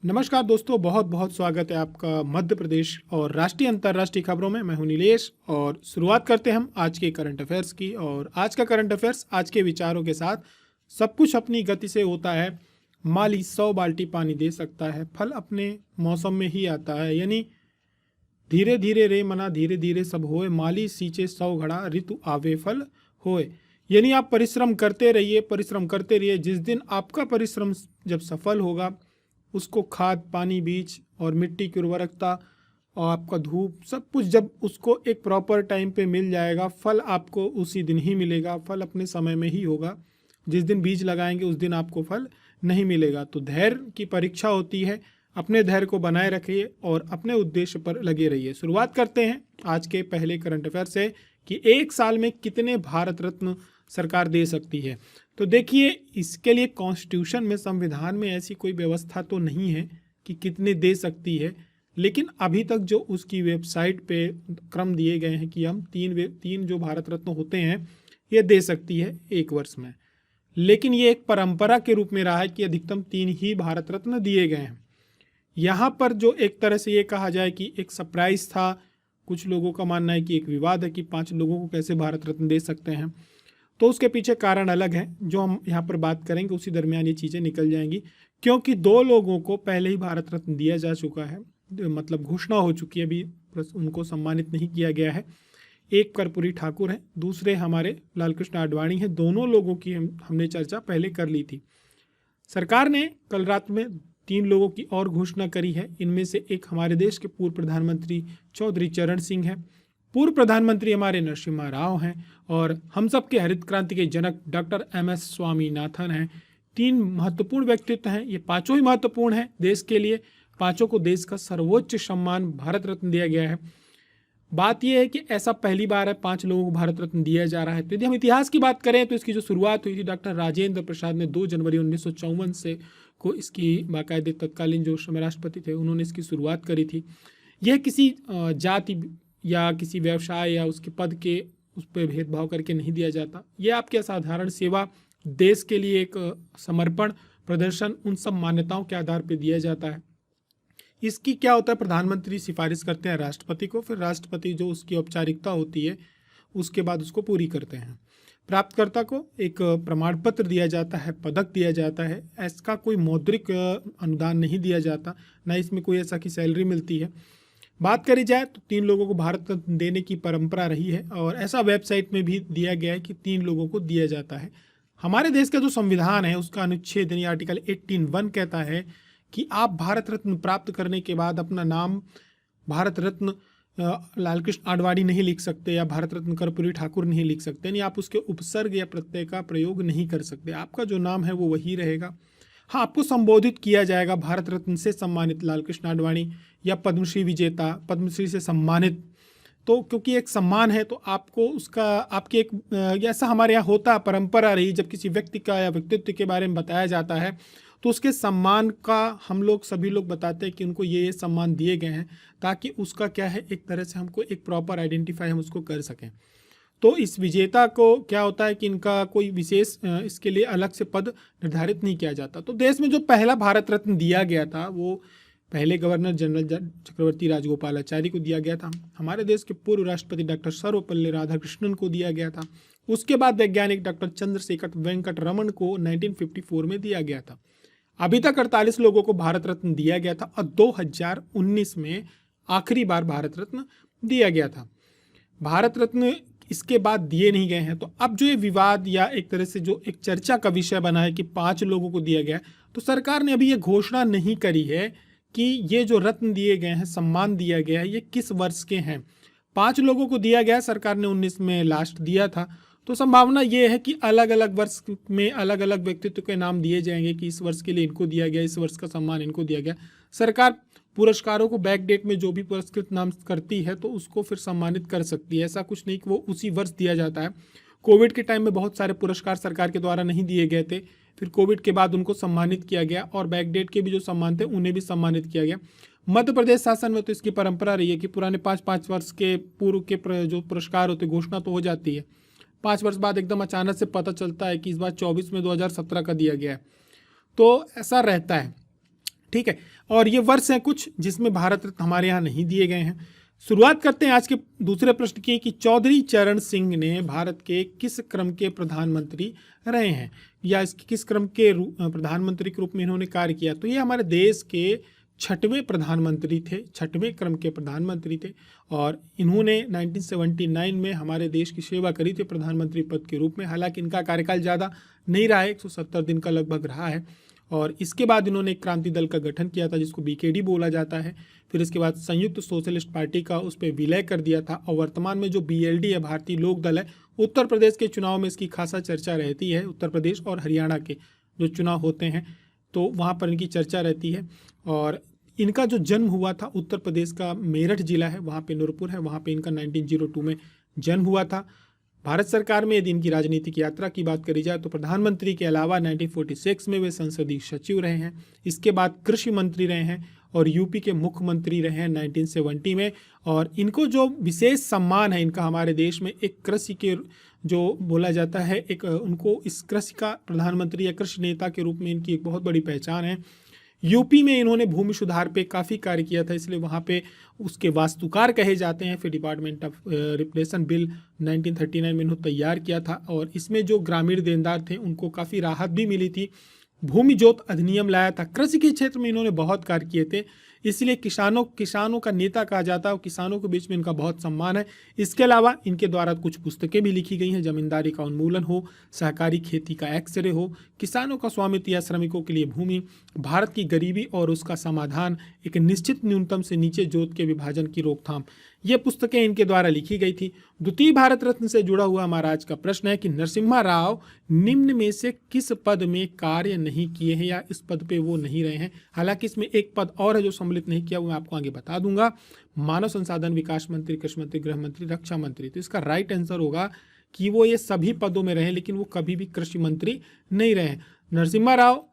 नमस्कार दोस्तों, बहुत बहुत स्वागत है आपका मध्य प्रदेश और राष्ट्रीय अंतर्राष्ट्रीय खबरों में। मैं हूं नीलेश और शुरुआत करते हैं हम आज के करंट अफेयर्स की। और आज का करंट अफेयर्स आज के विचारों के साथ। सब कुछ अपनी गति से होता है, माली 100 बाल्टी पानी दे सकता है, फल अपने मौसम में ही आता है। यानी धीरे धीरे रे मना धीरे धीरे सब होए, माली सींचे 100 घड़ा ऋतु आवे फल होए। यानी आप परिश्रम करते रहिए, परिश्रम करते रहिए। जिस दिन आपका परिश्रम जब सफल होगा, उसको खाद पानी बीज और मिट्टी की उर्वरकता और आपका धूप सब कुछ जब उसको एक प्रॉपर टाइम पे मिल जाएगा, फल आपको उसी दिन ही मिलेगा। फल अपने समय में ही होगा। जिस दिन बीज लगाएंगे उस दिन आपको फल नहीं मिलेगा। तो धैर्य की परीक्षा होती है। अपने धैर्य को बनाए रखिए और अपने उद्देश्य पर लगे रहिए। शुरुआत करते हैं आज के पहले करंट अफेयर से कि एक साल में कितने भारत रत्न सरकार दे सकती है। तो देखिए, इसके लिए कॉन्स्टिट्यूशन में, संविधान में ऐसी कोई व्यवस्था तो नहीं है कि कितने दे सकती है, लेकिन अभी तक जो उसकी वेबसाइट पे क्रम दिए गए हैं कि हम तीन जो भारत रत्न होते हैं ये दे सकती है एक वर्ष में। लेकिन ये एक परंपरा के रूप में रहा है कि अधिकतम 3 ही भारत रत्न दिए गए हैं। यहाँ पर जो एक तरह से ये कहा जाए कि एक सरप्राइज था, कुछ लोगों का मानना है कि एक विवाद है कि 5 लोगों को कैसे भारत रत्न दे सकते हैं। तो उसके पीछे कारण अलग है, जो हम यहाँ पर बात करेंगे उसी दरमियान ये चीज़ें निकल जाएंगी। क्योंकि 2 लोगों को पहले ही भारत रत्न दिया जा चुका है, मतलब घोषणा हो चुकी है, अभी उनको सम्मानित नहीं किया गया है। एक कर्पूरी ठाकुर हैं, दूसरे हमारे लालकृष्ण आडवाणी हैं। दोनों लोगों की हमने चर्चा पहले कर ली थी। सरकार ने कल रात में 3 लोगों की और घोषणा करी है। इनमें से एक हमारे देश के पूर्व प्रधानमंत्री चौधरी चरण सिंह हैं, पूर्व प्रधानमंत्री हमारे नरसिम्हा राव हैं और हम सब के हरित क्रांति के जनक डॉक्टर MS स्वामीनाथन हैं। 3 महत्वपूर्ण व्यक्तित्व हैं। ये पांचों ही महत्वपूर्ण हैं देश के लिए। पांचों को देश का सर्वोच्च सम्मान भारत रत्न दिया गया है। बात यह है कि ऐसा पहली बार है 5 लोगों को भारत रत्न दिया जा रहा है। तो यदि हम इतिहास की बात करें तो इसकी जो शुरुआत हुई थी, डॉक्टर राजेंद्र प्रसाद ने 2 जनवरी 1954 से को इसकी बाकायदे तत्कालीन जो समय राष्ट्रपति थे उन्होंने इसकी शुरुआत करी थी। यह किसी जाति या किसी व्यवसाय या उसके पद के उस पर भेदभाव करके नहीं दिया जाता। यह आपकी असाधारण सेवा, देश के लिए एक समर्पण, प्रदर्शन, उन सब मान्यताओं के आधार पर दिया जाता है। इसकी क्या होता है, प्रधानमंत्री सिफारिश करते हैं राष्ट्रपति को, फिर राष्ट्रपति जो उसकी औपचारिकता होती है उसके बाद उसको पूरी करते हैं। प्राप्तकर्ता को एक प्रमाण पत्र दिया जाता है, पदक दिया जाता है। इसका कोई मौद्रिक अनुदान नहीं दिया जाता, ना इसमें कोई ऐसा की सैलरी मिलती है। बात करी जाए तो 3 लोगों को भारत रत्न देने की परंपरा रही है और ऐसा वेबसाइट में भी दिया गया है कि 3 लोगों को दिया जाता है। हमारे देश का जो संविधान है उसका अनुच्छेद यानी आर्टिकल 18(1) कहता है कि आप भारत रत्न प्राप्त करने के बाद अपना नाम भारत रत्न लालकृष्ण आडवाणी नहीं लिख सकते या भारत रत्न कर्पूरी ठाकुर नहीं लिख सकते, यानी आप उसके उपसर्ग या प्रत्यय का प्रयोग नहीं कर सकते। आपका जो नाम है वो वही रहेगा। हाँ, आपको संबोधित किया जाएगा भारत रत्न से सम्मानित लालकृष्ण आडवाणी या पद्मश्री विजेता, पद्मश्री से सम्मानित। तो क्योंकि एक सम्मान है तो आपको उसका आपकी एक ऐसा हमारे यहाँ होता है, परंपरा रही, जब किसी व्यक्ति का या व्यक्तित्व के बारे में बताया जाता है तो उसके सम्मान का हम लोग सभी लोग बताते हैं कि उनको ये सम्मान दिए गए हैं, ताकि उसका क्या है, एक तरह से हमको एक प्रॉपर आइडेंटिफाई हम उसको कर सकें। तो इस विजेता को क्या होता है कि इनका कोई विशेष इसके लिए अलग से पद निर्धारित नहीं किया जाता। तो देश में जो पहला भारत रत्न दिया गया था वो पहले गवर्नर जनरल चक्रवर्ती राजगोपालाचारी को दिया गया था। हमारे देश के पूर्व राष्ट्रपति डॉक्टर सर्वपल्ली राधाकृष्णन को दिया गया था। उसके बाद वैज्ञानिक डॉक्टर चंद्रशेखर वेंकट रमन को 1954 में दिया गया था। अभी तक 48 लोगों को भारत रत्न दिया गया था और 2019 में आखिरी बार भारत रत्न दिया गया था। भारत रत्न इसके बाद दिए नहीं गए हैं। तो अब जो ये विवाद या एक तरह से जो एक चर्चा का विषय बना है कि 5 लोगों को दिया गया, तो सरकार ने अभी ये घोषणा नहीं करी है कि ये जो रत्न दिए गए हैं, सम्मान दिया गया है, ये किस वर्ष के हैं। 5 लोगों को दिया गया, सरकार ने 19 में लास्ट दिया था। तो संभावना ये है कि अलग अलग वर्ष में अलग अलग व्यक्तित्व के नाम दिए जाएंगे कि इस वर्ष के लिए इनको दिया गया, इस वर्ष का सम्मान इनको दिया गया। सरकार पुरस्कारों को बैक डेट में जो भी पुरस्कृत नाम करती है तो उसको फिर सम्मानित कर सकती है। ऐसा कुछ नहीं कि वो उसी वर्ष दिया जाता है। कोविड के टाइम में बहुत सारे पुरस्कार सरकार के द्वारा नहीं दिए गए थे, फिर कोविड के बाद उनको सम्मानित किया गया और बैक डेट के भी जो सम्मान थे उन्हें भी सम्मानित किया गया। मध्य प्रदेश शासन में तो इसकी परंपरा रही है कि पुराने 5-5 वर्ष के पूर्व के जो पुरस्कार होते घोषणा तो हो जाती है, 5 वर्ष बाद एकदम अचानक से पता चलता है कि इस बार 24 में 2017 का दिया गया है। तो ऐसा रहता है। ठीक है। और ये वर्ष हैं कुछ जिसमें भारत रत्न हमारे यहाँ नहीं दिए गए हैं। शुरुआत करते हैं आज के दूसरे प्रश्न की कि चौधरी चरण सिंह ने भारत के किस क्रम के प्रधानमंत्री रहे हैं, या इसके किस क्रम के प्रधानमंत्री के रूप में इन्होंने कार्य किया। तो ये हमारे देश के छठवें प्रधानमंत्री थे, छठवें क्रम के प्रधानमंत्री थे, और इन्होंने 1979 में हमारे देश की सेवा करी थी प्रधानमंत्री पद के रूप में। हालांकि इनका कार्यकाल ज़्यादा नहीं रहा है, 170 दिन का लगभग रहा है। और इसके बाद इन्होंने एक क्रांति दल का गठन किया था जिसको बीकेडी बोला जाता है। फिर इसके बाद संयुक्त सोशलिस्ट पार्टी का उस पर विलय कर दिया था, और वर्तमान में जो बीएलडी है, भारतीय लोक दल है, उत्तर प्रदेश के चुनाव में इसकी खासा चर्चा रहती है। उत्तर प्रदेश और हरियाणा के जो चुनाव होते हैं तो वहाँ पर इनकी चर्चा रहती है। और इनका जो जन्म हुआ था उत्तर प्रदेश का मेरठ जिला है, वहाँ पे नूरपुर है, वहाँ पे इनका 1902 में जन्म हुआ था। भारत सरकार में यदि इनकी राजनीतिक यात्रा की बात करी जाए तो प्रधानमंत्री के अलावा 1946 में वे संसदीय सचिव रहे हैं। इसके बाद कृषि मंत्री रहे हैं और यूपी के मुख्यमंत्री रहे हैं 1970 में। और इनको जो विशेष सम्मान है इनका हमारे देश में, एक कृषि के जो बोला जाता है, एक उनको इस कृषि का प्रधानमंत्री या कृषि नेता के रूप में इनकी एक बहुत बड़ी पहचान है। यूपी में इन्होंने भूमि सुधार पे काफ़ी कार्य किया था, इसलिए वहाँ पे उसके वास्तुकार कहे जाते हैं। फिर डिपार्टमेंट ऑफ रिप्लेशन बिल 1939 में इन्होंने तैयार किया था, और इसमें जो ग्रामीण देनदार थे उनको काफ़ी राहत भी मिली थी। भूमि जोत अधिनियम लाया था। कृषि के क्षेत्र में इन्होंने बहुत कार्य किए थे, इसलिए किसानों का नेता कहा जाता है और किसानों के बीच में इनका बहुत सम्मान है। इसके अलावा इनके द्वारा कुछ पुस्तकें भी लिखी गई हैं, जमींदारी का उन्मूलन हो, सहकारी खेती का एक्सरे हो, किसानों का स्वामित्व या श्रमिकों के लिए भूमि, भारत की गरीबी और उसका समाधान, एक निश्चित न्यूनतम से नीचे जोत के विभाजन की रोकथाम, ये पुस्तकें इनके द्वारा लिखी गई थी। द्वितीय भारत रत्न से जुड़ा हुआ हमारा आज का प्रश्न है कि नरसिम्हा राव निम्न में से किस पद में कार्य नहीं किए हैं या इस पद पे वो नहीं रहे हैं। हालांकि इसमें एक पद और है जो सम्मिलित नहीं किया, वो मैं आपको आगे बता दूंगा। मानव संसाधन विकास मंत्री, कृषि मंत्री, गृह मंत्री, रक्षा मंत्री। तो इसका राइट आंसर होगा कि वो ये सभी पदों में रहे, लेकिन वो कभी भी कृषि मंत्री नहीं रहे। नरसिम्हा राव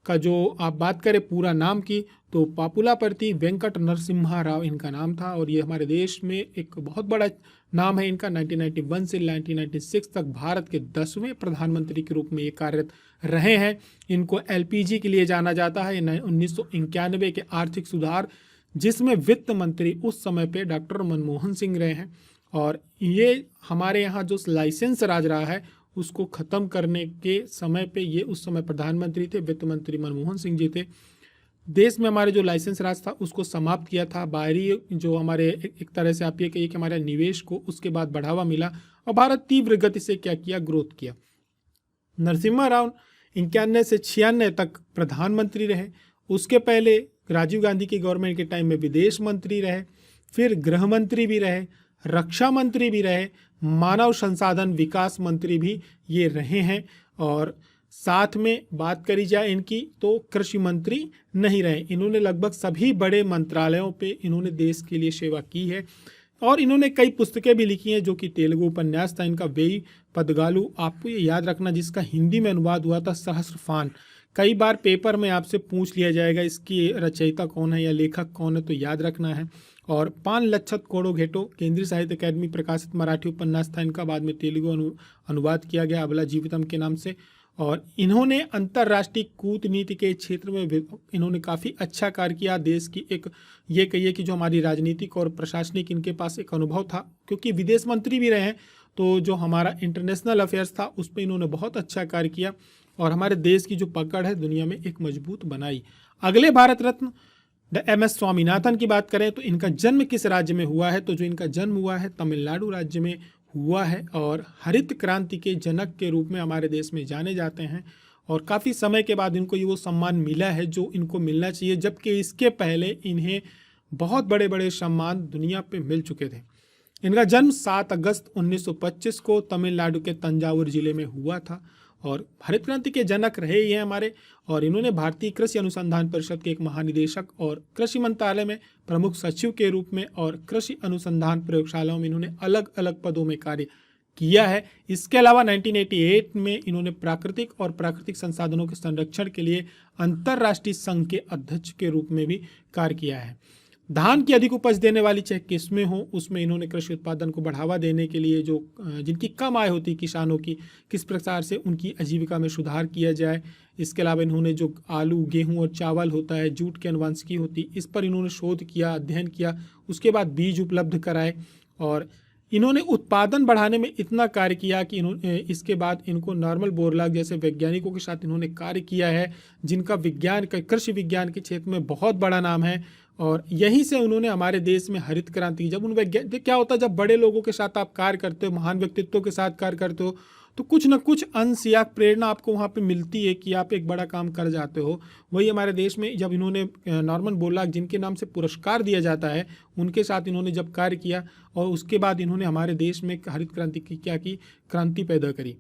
का जो आप बात करें पूरा नाम की तो पापुलापर्ति वेंकट नरसिम्हा राव इनका नाम था, और ये हमारे देश में एक बहुत बड़ा नाम है इनका। 1991 से 1996 तक भारत के 10वें प्रधानमंत्री के रूप में ये कार्यरत रहे हैं। इनको एलपीजी के लिए जाना जाता है। 1991 के आर्थिक सुधार जिसमें वित्त मंत्री उस समय पे डॉक्टर मनमोहन सिंह रहे हैं, और ये हमारे यहाँ जो लाइसेंस राज रहा है उसको ख़त्म करने के समय पे ये उस समय प्रधानमंत्री थे, वित्त मंत्री मनमोहन सिंह जी थे। देश में हमारे जो लाइसेंस राज था उसको समाप्त किया था। बाहरी जो हमारे एक तरह से आप ये कहिए कि हमारे निवेश को उसके बाद बढ़ावा मिला और भारत तीव्र गति से क्या किया, ग्रोथ किया। नरसिम्हा राव 91 से 96 तक प्रधानमंत्री रहे। उसके पहले राजीव गांधी की गवर्नमेंट के टाइम में विदेश मंत्री रहे, फिर गृह मंत्री भी रहे, रक्षा मंत्री भी रहे, मानव संसाधन विकास मंत्री भी ये रहे हैं। और साथ में बात करी जाए इनकी तो कृषि मंत्री नहीं रहे। इन्होंने लगभग सभी बड़े मंत्रालयों पे इन्होंने देश के लिए सेवा की है, और इन्होंने कई पुस्तकें भी लिखी हैं जो कि तेलुगु उपन्यास था इनका वेई पदगालू, आपको ये याद रखना, जिसका हिंदी में अनुवाद हुआ था सहस्रफान। कई बार पेपर में आपसे पूछ लिया जाएगा इसकी रचयिता कौन है या लेखक कौन है, तो याद रखना है। और पान लच्छत कोड़ो घेटो केंद्रीय साहित्य अकादमी प्रकाशित मराठी उपन्यास था इनका, बाद में तेलुगु अनुवाद किया गया अबला जीवितम के नाम से। और इन्होंने अंतर्राष्ट्रीय कूटनीति के क्षेत्र में इन्होंने काफ़ी अच्छा कार्य किया। देश की एक ये कहिए कि जो हमारी राजनीतिक और प्रशासनिक इनके पास एक अनुभव था, क्योंकि विदेश मंत्री भी रहे हैं, तो जो हमारा इंटरनेशनल अफेयर्स था उस पर इन्होंने बहुत अच्छा कार्य किया और हमारे देश की जो पकड़ है दुनिया में एक मजबूत बनाई। अगले भारत रत्न MS स्वामीनाथन की बात करें तो इनका जन्म किस राज्य में हुआ है, तो जो इनका जन्म हुआ है तमिलनाडु राज्य में हुआ है, और हरित क्रांति के जनक के रूप में हमारे देश में जाने जाते हैं। और काफ़ी समय के बाद इनको ये वो सम्मान मिला है जो इनको मिलना चाहिए, जबकि इसके पहले इन्हें बहुत बड़े बड़े सम्मान दुनिया पे मिल चुके थे। इनका जन्म 7 अगस्त 1925 को तमिलनाडु के तंजावुर जिले में हुआ था, और हरित क्रांति के जनक रहे ही हैं हमारे। और इन्होंने भारतीय कृषि अनुसंधान परिषद के एक महानिदेशक और कृषि मंत्रालय में प्रमुख सचिव के रूप में और कृषि अनुसंधान प्रयोगशालाओं में इन्होंने अलग अलग पदों में कार्य किया है। इसके अलावा 1988 में इन्होंने प्राकृतिक और प्राकृतिक संसाधनों के संरक्षण के लिए अंतर्राष्ट्रीय संघ के अध्यक्ष के रूप में भी कार्य किया है। धान की अधिक उपज देने वाली चाहे किस्में हो, उसमें इन्होंने कृषि उत्पादन को बढ़ावा देने के लिए जो जिनकी कम आय होती है किसानों की, किस प्रकार से उनकी आजीविका में सुधार किया जाए। इसके अलावा इन्होंने जो आलू, गेहूं और चावल होता है, जूट के अनुवांशिकी होती, इस पर इन्होंने शोध किया, अध्ययन किया। उसके बाद बीज उपलब्ध कराए और इन्होंने उत्पादन बढ़ाने में इतना कार्य किया कि इन्होंने इसके बाद इनको नॉर्मन बोरलॉग जैसे वैज्ञानिकों के साथ इन्होंने कार्य किया है, जिनका विज्ञान का कृषि विज्ञान के क्षेत्र में बहुत बड़ा नाम है। और यहीं से उन्होंने हमारे देश में हरित क्रांति, जब उन वैज्ञानिक, क्या होता है जब बड़े लोगों के साथ आप कार्य करते हो, महान व्यक्तित्वों के साथ कार्य करते हो, तो कुछ न कुछ अंश या प्रेरणा आपको वहाँ पे मिलती है कि आप एक बड़ा काम कर जाते हो। वही हमारे देश में जब इन्होंने नॉर्मन बोरलॉग, जिनके नाम से पुरस्कार दिया जाता है, उनके साथ इन्होंने जब कार्य किया और उसके बाद इन्होंने हमारे देश में हरित क्रांति की क्या की, क्रांति पैदा करी।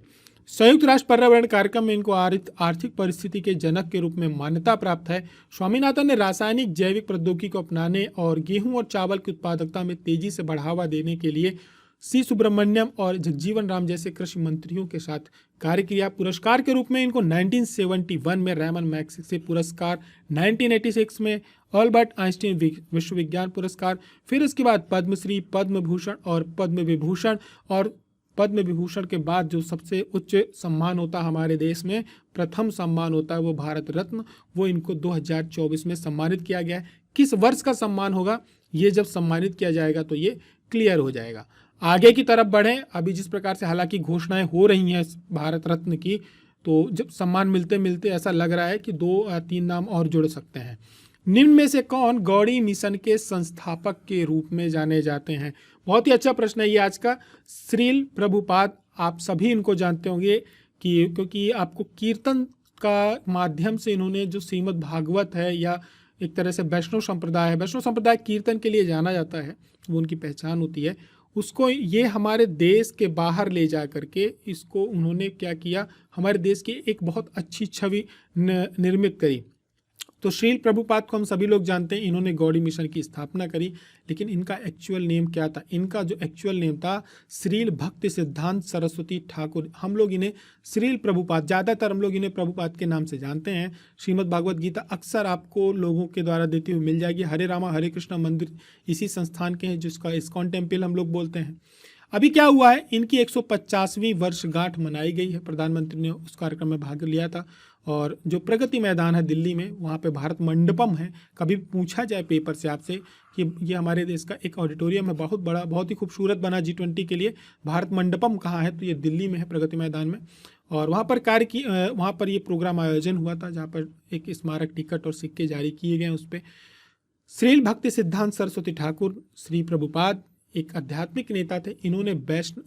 संयुक्त राष्ट्र पर्यावरण कार्यक्रम में इनको आर्थिक परिस्थिति के जनक के रूप में मान्यता प्राप्त है। स्वामीनाथन ने रासायनिक जैविक प्रौद्योगिकी को अपनाने और गेहूं और चावल की उत्पादकता में तेजी से बढ़ावा देने के लिए सी सुब्रमण्यम और जगजीवन राम जैसे कृषि मंत्रियों के साथ कार्य किया। पुरस्कार के रूप में इनको 1971 में रैमन मैग्सेसे पुरस्कार, 1986 में अल्बर्ट आइंस्टीन विश्व विज्ञान पुरस्कार, फिर इसके बाद पद्मश्री, पद्म भूषण और पद्म विभूषण, और पद्म विभूषण के बाद जो सबसे उच्च सम्मान होता है हमारे देश में, प्रथम सम्मान होता है वो भारत रत्न, वो इनको 2024 में सम्मानित किया गया है। किस वर्ष का सम्मान होगा, ये जब सम्मानित किया जाएगा तो ये क्लियर हो जाएगा। आगे की तरफ बढ़ें। अभी जिस प्रकार से हालांकि घोषणाएं हो रही हैं भारत रत्न की, तो जब सम्मान मिलते मिलते ऐसा लग रहा है कि 2-3 नाम और जुड़ सकते हैं। निम्न में से कौन गौड़ी मिशन के संस्थापक के रूप में जाने जाते हैं? बहुत ही अच्छा प्रश्न है ये आज का। श्रील प्रभुपाद, आप सभी इनको जानते होंगे कि क्योंकि आपको कीर्तन का माध्यम से इन्होंने जो श्रीमद् भागवत है, या एक तरह से वैष्णव संप्रदाय है, वैष्णव संप्रदाय कीर्तन के लिए जाना जाता है, वो उनकी पहचान होती है, उसको ये हमारे देश के बाहर ले जा करके इसको उन्होंने क्या किया, हमारे देश की एक बहुत अच्छी छवि निर्मित करी। तो श्रील प्रभुपाद को हम सभी लोग जानते हैं, इन्होंने गौड़ी मिशन की स्थापना करी, लेकिन इनका एक्चुअल नेम क्या था? इनका जो एक्चुअल नेम था श्रील भक्ति सिद्धांत सरस्वती ठाकुर। हम लोग इन्हें श्रील प्रभुपाद, ज़्यादातर हम लोग इन्हें प्रभुपाद के नाम से जानते हैं। श्रीमद् भागवत गीता अक्सर आपको लोगों के द्वारा देती हुई मिल जाएगी। हरे रामा हरे कृष्णा मंदिर इसी संस्थान के हैं, जिसका इस्कॉन टेम्पल हम लोग बोलते हैं। अभी क्या हुआ है, इनकी 150वीं वर्षगांठ मनाई गई है। प्रधानमंत्री ने उस कार्यक्रम में भाग लिया था, और जो प्रगति मैदान है दिल्ली में, वहाँ पे भारत मंडपम है। कभी पूछा जाए पेपर से आपसे कि ये हमारे देश का एक ऑडिटोरियम है, बहुत बड़ा, बहुत ही खूबसूरत बना G20 के लिए, भारत मंडपम कहाँ है, तो ये दिल्ली में है, प्रगति मैदान में। और वहाँ पर वहाँ पर ये प्रोग्राम आयोजन हुआ था, जहाँ पर एक स्मारक टिकट और सिक्के जारी किए गए। उस पर श्रील भक्ति सिद्धांत सरस्वती ठाकुर श्री प्रभुपाद एक आध्यात्मिक नेता थे। इन्होंने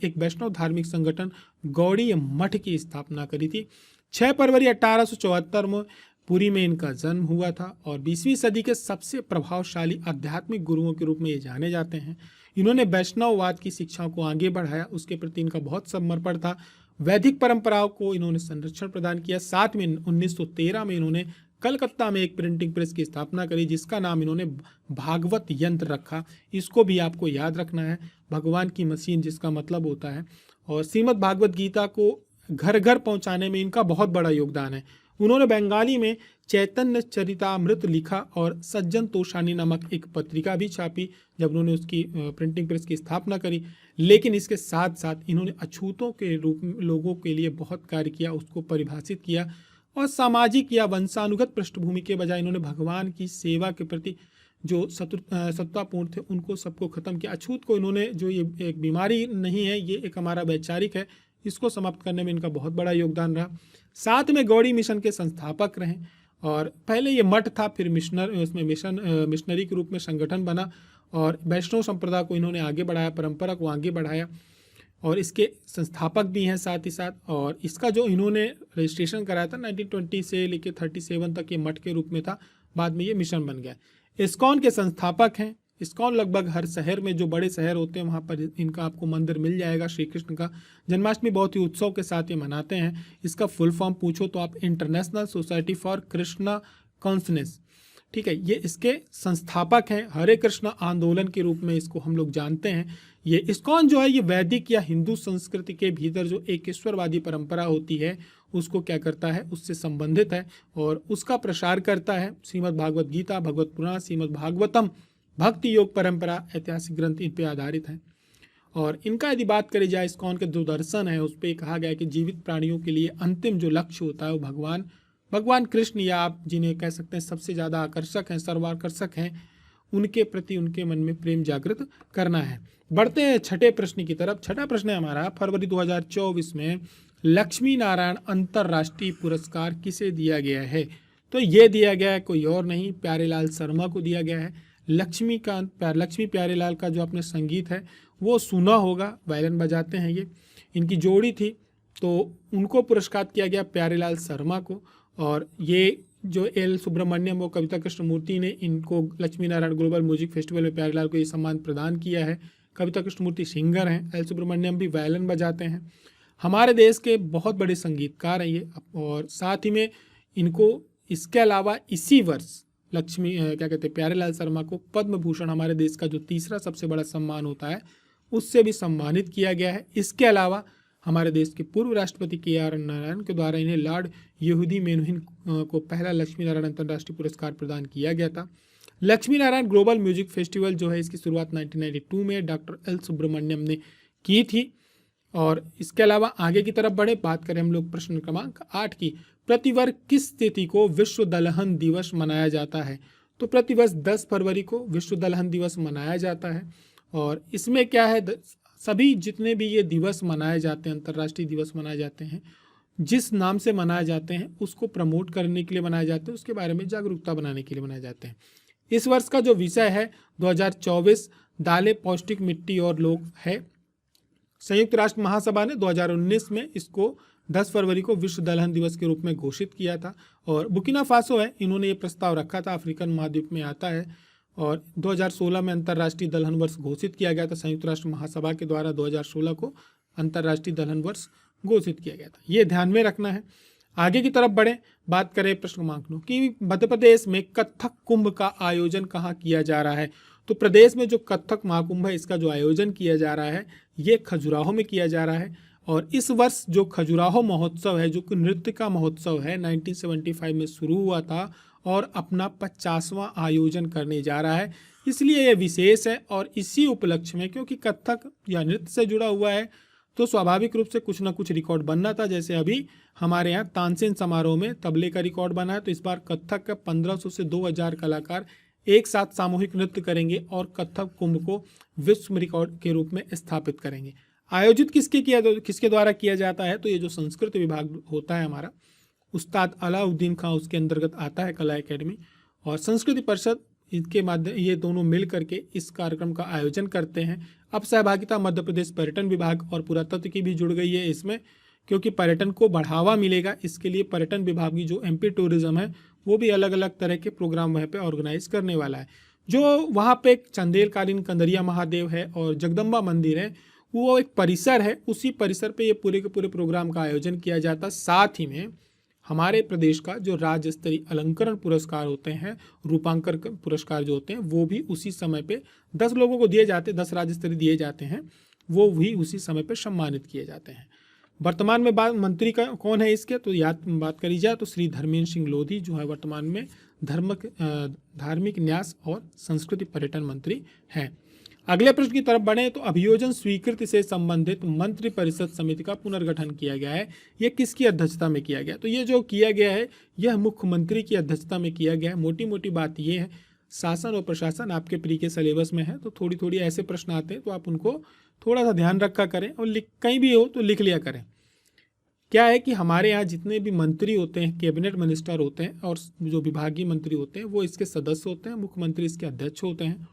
एक वैष्णव धार्मिक संगठन गौड़ी मठ की स्थापना करी थी। 6 फरवरी 1874 में पुरी में इनका जन्म हुआ था, और 20वीं सदी के सबसे प्रभावशाली आध्यात्मिक गुरुओं के रूप में ये जाने जाते हैं। इन्होंने वैष्णववाद की शिक्षाओं को आगे बढ़ाया, उसके प्रति इनका बहुत समर्पण था। वैदिक परंपराओं को इन्होंने संरक्षण प्रदान किया। साथ में 1913 में इन्होंने कलकत्ता में एक प्रिंटिंग प्रेस की स्थापना करी, जिसका नाम इन्होंने भागवत यंत्र रखा। इसको भी आपको याद रखना है, भगवान की मशीन जिसका मतलब होता है। और श्रीमद् भागवत गीता को घर घर पहुंचाने में इनका बहुत बड़ा योगदान है। उन्होंने बंगाली में चैतन्य चरितामृत लिखा और सज्जन तोषानी नामक एक पत्रिका भी छापी जब उन्होंने उसकी प्रिंटिंग प्रेस की स्थापना करी। लेकिन इसके साथ साथ इन्होंने अछूतों के रूप में लोगों के लिए बहुत कार्य किया, उसको परिभाषित किया, और सामाजिक या वंशानुगत पृष्ठभूमि के बजाय इन्होंने भगवान की सेवा के प्रति जो सत्तापूर्ण थे उनको सबको खत्म किया। अछूत को इन्होंने, जो ये एक बीमारी नहीं है, ये एक हमारा वैचारिक है, इसको समाप्त करने में इनका बहुत बड़ा योगदान रहा। साथ में गौड़ी मिशन के संस्थापक रहे, और पहले ये मठ था, फिर मिशनरी के रूप में संगठन बना, और वैष्णव संप्रदाय को इन्होंने आगे बढ़ाया, परंपरा को आगे बढ़ाया, और इसके संस्थापक भी हैं साथ ही साथ। और इसका जो इन्होंने रजिस्ट्रेशन कराया था 1920 से लेकर 37 तक ये मठ के रूप में था, बाद में ये मिशन बन गया। इस्कॉन के संस्थापक हैं। इस्कॉन लगभग हर शहर में, जो बड़े शहर होते हैं वहाँ पर इनका आपको मंदिर मिल जाएगा। श्री कृष्ण का जन्माष्टमी बहुत ही उत्सव के साथ ये मनाते हैं। इसका फुल फॉर्म पूछो तो आप international society for Krishna consciousness, ठीक है, ये इसके संस्थापक हैं। हरे कृष्ण आंदोलन के रूप में इसको हम लोग जानते हैं। ये इस्कॉन जो है ये वैदिक या हिंदू संस्कृति के भीतर जो एकेश्वरवादी परंपरा होती है उसको क्या करता है, उससे संबंधित है और उसका प्रसार करता है। श्रीमद् भागवत गीता, भगवत पुराण, श्रीमद् भागवतम भक्ति योग परंपरा ऐतिहासिक ग्रंथ इन पे आधारित हैं। और इनका यदि बात करी जाए, इस्कॉन के जो दर्शन है उस पर कहा गया है कि जीवित प्राणियों के लिए अंतिम जो लक्ष्य होता है वो भगवान कृष्ण, या आप जिन्हें कह सकते हैं सबसे ज़्यादा आकर्षक हैं, सर्वाकर्षक हैं, उनके प्रति उनके मन में प्रेम जागृत करना है। बढ़ते हैं छठे प्रश्न की तरफ। छठा प्रश्न है हमारा, फरवरी 2024 में लक्ष्मी नारायण अंतर्राष्ट्रीय पुरस्कार किसे दिया गया है? तो ये दिया गया है कोई और नहीं, प्यारेलाल शर्मा को दिया गया है। लक्ष्मी प्यारेलाल का जो अपने संगीत है वो सुना होगा, वायलिन बजाते हैं ये, इनकी जोड़ी थी, तो उनको पुरस्कार किया गया प्यारेलाल शर्मा को। और ये जो एल सुब्रमण्यम और कविता कृष्णमूर्ति ने इनको Lakshmi Narayan global music festival में प्यारेलाल को ये सम्मान प्रदान किया है। कविता कृष्णमूर्ति सिंगर हैं, एल सुब्रमण्यम भी वायलिन बजाते हैं। हमारे देश के बहुत बड़े संगीतकार हैं ये। और साथ ही में इनको इसके अलावा इसी वर्ष प्यारेलाल शर्मा को पद्म भूषण, हमारे देश का जो तीसरा सबसे बड़ा सम्मान होता है, उससे भी सम्मानित किया गया है। इसके अलावा हमारे देश के पूर्व राष्ट्रपति KR नारायण के द्वारा इन्हें लॉर्ड यहूदी मेनुहिन को पहला लक्ष्मी नारायण अंतर्राष्ट्रीय पुरस्कार प्रदान किया गया था। Lakshmi Narayan global music festival जो है, इसकी शुरुआत 1992 में डॉक्टर एल सुब्रमण्यम ने की थी। और इसके अलावा आगे की तरफ बढ़े, बात करें हम लोग प्रश्न क्रमांक 8 की। प्रतिवर्ष किस तिथि को विश्व दलहन दिवस मनाया जाता है? तो प्रतिवर्ष 10 फरवरी को विश्व दलहन दिवस मनाया जाता है। और इसमें क्या है, सभी जितने भी ये दिवस मनाए जाते हैं, अंतर्राष्ट्रीय दिवस मनाए जाते हैं, जिस नाम से मनाए जाते हैं उसको प्रमोट करने के लिए मनाए जाते हैं, उसके बारे में जागरूकता बनाने के लिए मनाए जाते हैं। इस वर्ष का जो विषय है 2024 दालें, पौष्टिक मिट्टी और लोग है। संयुक्त राष्ट्र महासभा ने 2019 में इसको 10 फरवरी को विश्व दलहन दिवस के रूप में घोषित किया था। और बुर्किना फासो है, इन्होंने ये प्रस्ताव रखा था, अफ्रीकन महाद्वीप में आता है। और 2016 में अंतर्राष्ट्रीय दलहन वर्ष घोषित किया गया था, संयुक्त राष्ट्र महासभा के द्वारा 2016 को अंतर्राष्ट्रीय दलहन वर्ष घोषित किया गया था। ये ध्यान में रखना है। आगे की तरफ बढ़े, बात करें प्रश्न क्रमांक 9 कि मध्य प्रदेश में कथक कुंभ का आयोजन कहाँ किया जा रहा है? तो प्रदेश में जो कथक महाकुंभ है, इसका जो आयोजन किया जा रहा है ये खजुराहो में किया जा रहा है। और इस वर्ष जो खजुराहो महोत्सव है, जो कि नृत्य का महोत्सव है, 1975 में शुरू हुआ था और अपना 50वां आयोजन करने जा रहा है। इसलिए यह विशेष है। और इसी उपलक्ष्य में, क्योंकि कथक या नृत्य से जुड़ा हुआ है, तो स्वाभाविक रूप से कुछ ना कुछ रिकॉर्ड बनना था। जैसे अभी हमारे यहाँ तानसेन समारोह में तबले का रिकॉर्ड बना है, तो इस बार कथक का 1500 से 2000 कलाकार एक साथ सामूहिक नृत्य करेंगे और कथक कुंभ को विश्व रिकॉर्ड के रूप में स्थापित करेंगे। आयोजित किसके द्वारा किया जाता है? तो ये जो संस्कृत विभाग होता है हमारा, उस्ताद अलाउद्दीन खां उसके अंतर्गत आता है कला एकेडमी, और संस्कृति परिषद, इनके माध्यम ये दोनों मिल करके इस कार्यक्रम का आयोजन करते हैं। अब सहभागिता मध्य प्रदेश पर्यटन विभाग और पुरातत्व की भी जुड़ गई है इसमें, क्योंकि पर्यटन को बढ़ावा मिलेगा। इसके लिए पर्यटन विभाग की जो MP टूरिज्म है वो भी अलग अलग तरह के प्रोग्राम वहाँ पे ऑर्गेनाइज करने वाला है। जो वहाँ पे एक चंदेलकालीन कंदरिया महादेव है और जगदम्बा मंदिर है, वो एक परिसर है, उसी परिसर पे ये पूरे के पूरे प्रोग्राम का आयोजन किया जाता है। साथ ही में हमारे प्रदेश का जो राज्य स्तरीय अलंकरण पुरस्कार होते हैं, रूपांकर पुरस्कार जो होते हैं, वो भी उसी समय पे 10 लोगों को दिए जाते हैं, 10 राज्य स्तरीय दिए जाते हैं, वो भी उसी समय पे सम्मानित किए जाते हैं। वर्तमान में मंत्री का कौन है इसके? तो बात करी जाए तो श्री धर्मेंद्र सिंह लोधी जो है वर्तमान में धार्मिक न्यास और संस्कृति पर्यटन मंत्री हैं। अगले प्रश्न की तरफ बढ़े तो अभियोजन स्वीकृति से संबंधित मंत्री परिषद समिति का पुनर्गठन किया गया है। यह किसकी अध्यक्षता में किया गया? तो ये जो किया गया है यह मुख्यमंत्री की अध्यक्षता में किया गया है। मोटी मोटी बात ये है, शासन और प्रशासन आपके प्री के सिलेबस में है, तो थोड़ी थोड़ी ऐसे प्रश्न आते हैं, तो आप उनको थोड़ा सा ध्यान रखा करें और कहीं भी हो तो लिख लिया करें। क्या है कि हमारे यहाँ जितने भी मंत्री होते हैं, कैबिनेट मिनिस्टर होते हैं और जो विभागीय मंत्री होते हैं, वो इसके सदस्य होते हैं, मुख्यमंत्री इसके अध्यक्ष होते हैं।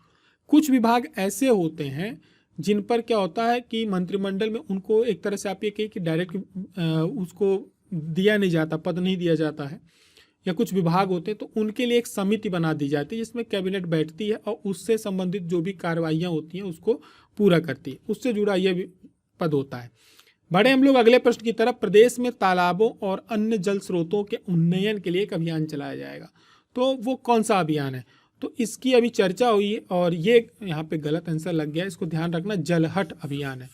कुछ विभाग ऐसे होते हैं जिन पर क्या होता है कि मंत्रिमंडल में उनको एक तरह से आप ये कहिए कि डायरेक्ट उसको दिया नहीं जाता, पद नहीं दिया जाता है, या कुछ विभाग होते हैं तो उनके लिए एक समिति बना दी जाती है जिसमें कैबिनेट बैठती है और उससे संबंधित जो भी कार्रवाइयाँ होती हैं उसको पूरा करती है, उससे जुड़ा यह पद होता है। बढ़े हम लोग अगले प्रश्न की तरफ। प्रदेश में तालाबों और अन्य जल स्रोतों के उन्नयन के लिए एक अभियान चलाया जाएगा, तो वो कौन सा अभियान है? तो इसकी अभी चर्चा हुई है और ये यहाँ पे गलत आंसर लग गया, इसको ध्यान रखना, जलहट अभियान है।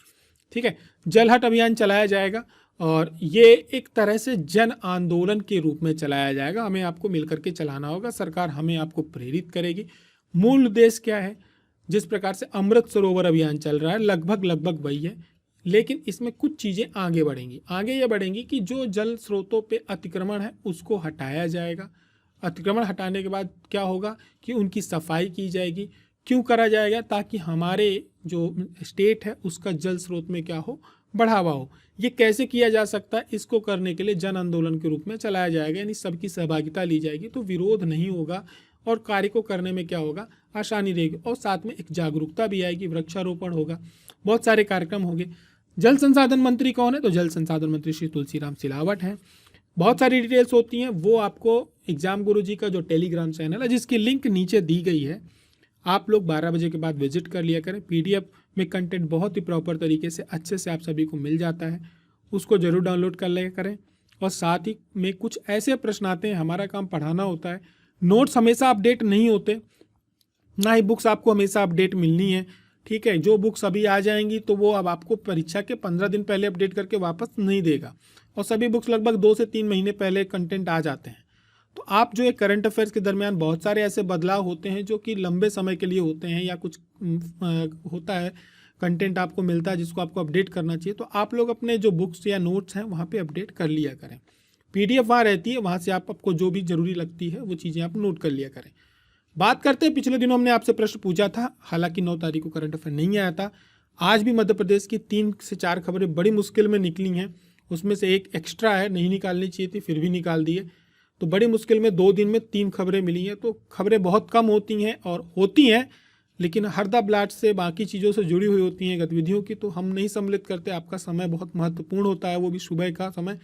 ठीक है, जलहट अभियान चलाया जाएगा और ये एक तरह से जन आंदोलन के रूप में चलाया जाएगा। हमें आपको मिलकर के चलाना होगा, सरकार हमें आपको प्रेरित करेगी। मूल उद्देश्य क्या है? जिस प्रकार से अमृत सरोवर अभियान चल रहा है लगभग वही है, लेकिन इसमें कुछ चीज़ें आगे बढ़ेंगी। आगे ये बढ़ेंगी कि जो जल स्रोतों पे अतिक्रमण है उसको हटाया जाएगा। अतिक्रमण हटाने के बाद क्या होगा कि उनकी सफाई की जाएगी। क्यों करा जाएगा? ताकि हमारे जो स्टेट है उसका जल स्रोत में क्या हो, बढ़ावा हो। ये कैसे किया जा सकता है? इसको करने के लिए जन आंदोलन के रूप में चलाया जाएगा, यानी सबकी सहभागिता ली जाएगी, तो विरोध नहीं होगा और कार्य को करने में क्या होगा, आसानी रहेगी। और साथ में एक जागरूकता भी आएगी, वृक्षारोपण होगा, बहुत सारे कार्यक्रम होंगे। जल संसाधन मंत्री कौन है? तो जल संसाधन मंत्री श्री तुलसीराम सिलावट हैं। बहुत सारी डिटेल्स होती हैं, वो आपको एग्जाम गुरुजी का जो टेलीग्राम चैनल है जिसकी लिंक नीचे दी गई है, आप लोग 12 बजे के बाद विजिट कर लिया करें। पीडीएफ में कंटेंट बहुत ही प्रॉपर तरीके से अच्छे से आप सभी को मिल जाता है, उसको जरूर डाउनलोड कर लिया करें। और साथ ही में कुछ ऐसे प्रश्न आते हैं, हमारा काम पढ़ाना होता है, नोट्स हमेशा अपडेट नहीं होते, ना ही बुक्स आपको हमेशा अपडेट मिलनी है। ठीक है, जो बुक्स अभी आ जाएंगी तो वो अब आपको परीक्षा के 15 दिन पहले अपडेट करके वापस नहीं देगा, और सभी बुक्स लगभग 2 से 3 महीने पहले कंटेंट आ जाते हैं। तो आप जो है करंट अफेयर्स के दरमियान बहुत सारे ऐसे बदलाव होते हैं जो कि लंबे समय के लिए होते हैं, या कुछ होता है कंटेंट आपको मिलता है जिसको आपको अपडेट करना चाहिए, तो आप लोग अपने जो बुक्स या नोट्स हैं वहाँ पे अपडेट कर लिया करें। पीडीएफ वहाँ रहती है, वहाँ से आपको जो भी जरूरी लगती है वो चीज़ें आप नोट कर लिया करें। बात करते हैं, पिछले दिनों हमने आपसे प्रश्न पूछा था, हालांकि 9 तारीख को करंट अफेयर नहीं आया था। आज भी मध्य प्रदेश की 3 से 4 खबरें बड़ी मुश्किल में निकली हैं, उसमें से एक एक्स्ट्रा है, नहीं निकालनी चाहिए थी, फिर भी निकाल दी है। तो बड़ी मुश्किल में 2 दिन में 3 खबरें मिली हैं। तो खबरें बहुत कम होती हैं और होती हैं, लेकिन हरदा ब्लाट से बाकी चीज़ों से जुड़ी हुई होती हैं गतिविधियों की, तो हम नहीं सम्मिलित करते। आपका समय बहुत महत्वपूर्ण होता है, वो भी सुबह का समय।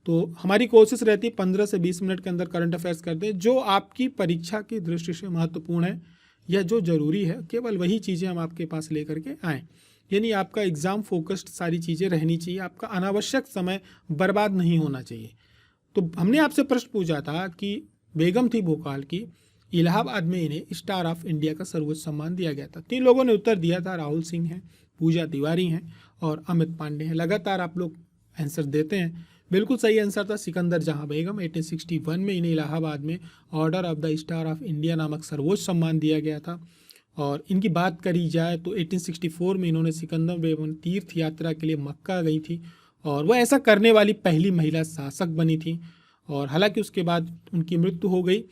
तो हमारी कोशिश रहती है 15 से 20 मिनट के अंदर करंट अफेयर्स कर दें, जो आपकी परीक्षा की दृष्टि से महत्वपूर्ण है या जो जरूरी है, केवल वही चीज़ें हम आपके पास लेकर के आएँ। यानी आपका एग्ज़ाम फोकस्ड सारी चीज़ें रहनी चाहिए, आपका अनावश्यक समय बर्बाद नहीं होना चाहिए। तो हमने आपसे प्रश्न पूछा था कि बेगम थी भोपाल की, इलाहाबाद में इन्हें स्टार ऑफ इंडिया का सर्वोच्च सम्मान दिया गया था। 3 लोगों ने उत्तर दिया था, राहुल सिंह हैं, पूजा तिवारी हैं और अमित पांडे हैं। लगातार आप लोग आंसर देते हैं, बिल्कुल सही आंसर था सिकंदर जहां बेगम। 1861 में इन्हें इलाहाबाद में order of the star of India नामक सर्वोच्च सम्मान दिया गया था। और इनकी बात करी जाए तो 1864 में इन्होंने सिकंदर बेगम तीर्थ यात्रा के लिए मक्का गई थी, और वह ऐसा करने वाली पहली महिला शासक बनी थी। और हालांकि उसके बाद उनकी मृत्यु हो गई।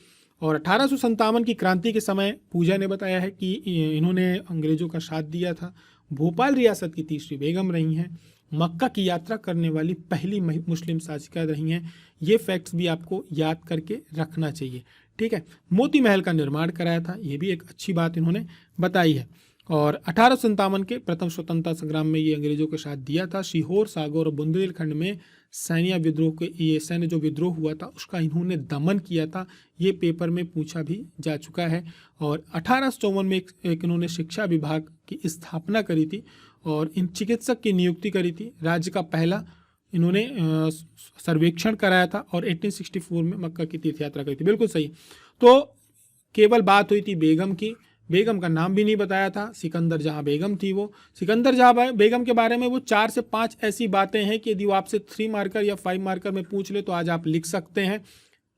और 1857 की क्रांति के समय पूजा ने बताया है कि इन्होंने अंग्रेजों का साथ दिया था। भोपाल रियासत की तीसरी बेगम रही हैं, मक्का की यात्रा करने वाली पहली मुस्लिम शासिका रही हैं। ये फैक्ट्स भी आपको याद करके रखना चाहिए। ठीक है, मोती महल का निर्माण कराया था, ये भी एक अच्छी बात इन्होंने बताई है। और 1857 के प्रथम स्वतंत्रता संग्राम में ये अंग्रेजों के साथ दिया था। सीहोर, सागौर और बुंदेलखंड में सैन्य जो विद्रोह हुआ था उसका इन्होंने दमन किया था, ये पेपर में पूछा भी जा चुका है। और 1854 में एक इन्होंने शिक्षा विभाग की स्थापना करी थी और इन चिकित्सक की नियुक्ति करी थी। राज्य का पहला इन्होंने सर्वेक्षण कराया था और 1864 में मक्का की तीर्थ यात्रा करी थी। बिल्कुल सही। तो केवल बात हुई थी बेगम की, बेगम का नाम भी नहीं बताया था। सिकंदर जहां बेगम थी, वो सिकंदर जहां बेगम के बारे में वो 4 से 5 ऐसी बातें हैं कि यदि वो आपसे 3 मार्कर या 5 मार्कर में पूछ ले तो आज आप लिख सकते हैं।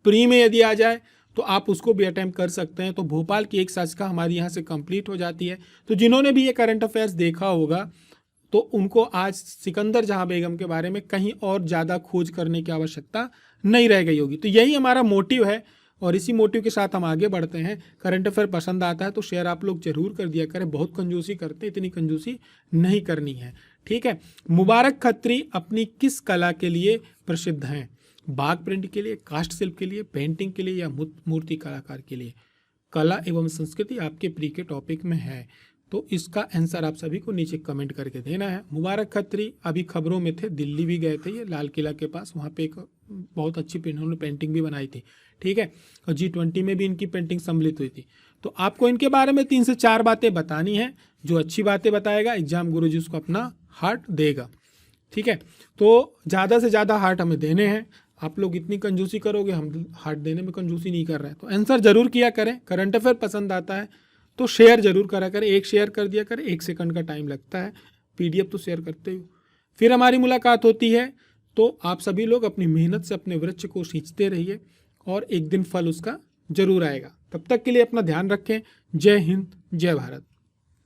प्री में यदि आ जाए तो आप उसको भी अटेम्प्ट कर सकते हैं। तो भोपाल की एक शासिका हमारी यहाँ से कंप्लीट हो जाती है। तो जिन्होंने भी ये करंट अफेयर्स देखा होगा तो उनको आज सिकंदर जहां बेगम के बारे में कहीं और ज़्यादा खोज करने की आवश्यकता नहीं रह गई होगी। तो यही हमारा मोटिव है और इसी मोटिव के साथ हम आगे बढ़ते हैं। करंट अफेयर पसंद आता है तो शेयर आप लोग जरूर कर दिया करें। बहुत कंजूसी करते हैं, इतनी कंजूसी नहीं करनी है। ठीक है, मुबारक खत्री अपनी किस कला के लिए प्रसिद्ध हैं? बाग प्रिंट के लिए, कास्ट शिल्प के लिए, पेंटिंग के लिए या मूर्ति कलाकार के लिए? कला एवं संस्कृति आपके प्री के टॉपिक में है, तो इसका आंसर आप सभी को नीचे कमेंट करके देना है। मुबारक खत्री अभी खबरों में थे, दिल्ली भी गए थे, ये लाल किला के पास, वहाँ पे एक बहुत अच्छी इन्होंने पेंटिंग भी बनाई थी। ठीक है, और G20 में भी इनकी पेंटिंग सम्मिलित हुई थी। तो आपको इनके बारे में 3 से 4 बातें बतानी है। जो अच्छी बातें बताएगा एग्जाम गुरुजी उसको अपना हार्ट देगा। ठीक है, तो ज़्यादा से ज़्यादा हार्ट हमें देने हैं। आप लोग इतनी कंजूसी करोगे, हम हार्ट देने में कंजूसी नहीं कर रहे हैं। तो आंसर जरूर किया करें। करंट अफेयर पसंद आता है तो शेयर जरूर करा करें। एक शेयर कर दिया करें, 1 सेकंड का टाइम लगता है। PDF तो शेयर करते हो। फिर हमारी मुलाकात होती है, तो आप सभी लोग अपनी मेहनत से अपने वृक्ष को सींचते रहिए और एक दिन फल उसका जरूर आएगा। तब तक के लिए अपना ध्यान रखें। जय हिंद, जय भारत।